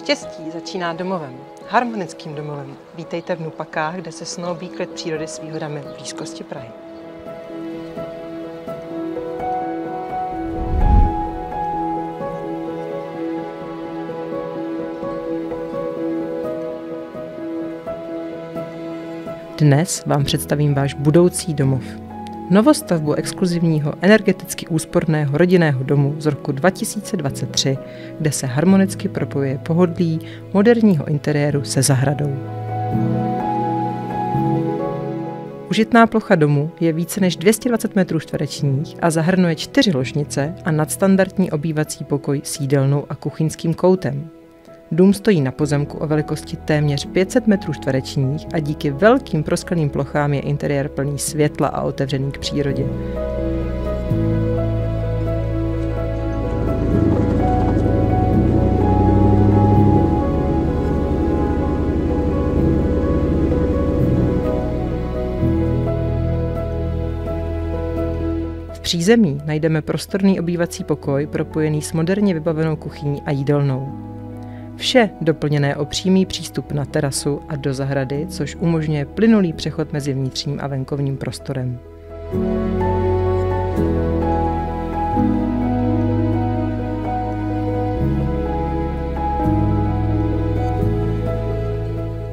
Štěstí začíná domovem, harmonickým domovem. Vítejte v Nupakách, kde se snoubí klid přírody s výhodami v blízkosti Prahy. Dnes vám představím váš budoucí domov. Novostavbu exkluzivního energeticky úsporného rodinného domu z roku 2023, kde se harmonicky propojuje pohodlí moderního interiéru se zahradou. Užitná plocha domu je více než 220 m2 a zahrnuje 4 ložnice a nadstandardní obývací pokoj s jídelnou a kuchyňským koutem. Dům stojí na pozemku o velikosti téměř 500 m2 a díky velkým proskleným plochám je interiér plný světla a otevřený k přírodě. V přízemí najdeme prostorný obývací pokoj propojený s moderně vybavenou kuchyní a jídelnou. Vše doplněné o přímý přístup na terasu a do zahrady, což umožňuje plynulý přechod mezi vnitřním a venkovním prostorem.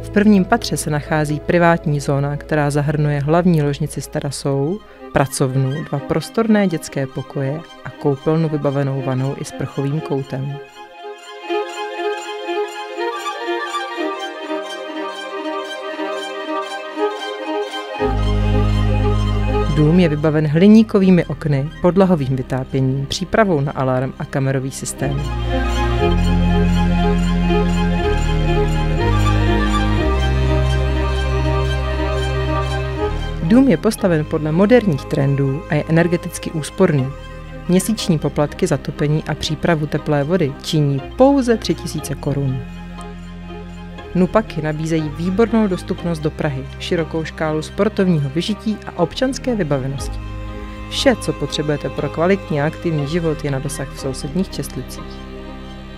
V prvním patře se nachází privátní zóna, která zahrnuje hlavní ložnici s terasou, pracovnu, 2 prostorné dětské pokoje a koupelnu vybavenou vanou i sprchovým koutem. Dům je vybaven hliníkovými okny, podlahovým vytápěním, přípravou na alarm a kamerový systém. Dům je postaven podle moderních trendů a je energeticky úsporný. Měsíční poplatky za topení a přípravu teplé vody činí pouze 3 000 korun. Nupaky nabízejí výbornou dostupnost do Prahy, širokou škálu sportovního vyžití a občanské vybavenosti. Vše, co potřebujete pro kvalitní a aktivní život, je na dosah v sousedních Čestlicích.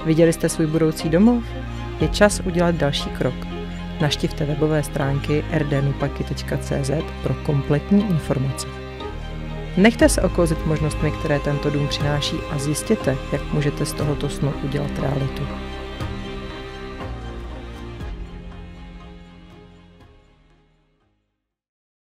Viděli jste svůj budoucí domov? Je čas udělat další krok. Navštivte webové stránky rdnupaky.cz pro kompletní informace. Nechte se okouzit možnostmi, které tento dům přináší, a zjistěte, jak můžete z tohoto snu udělat realitu.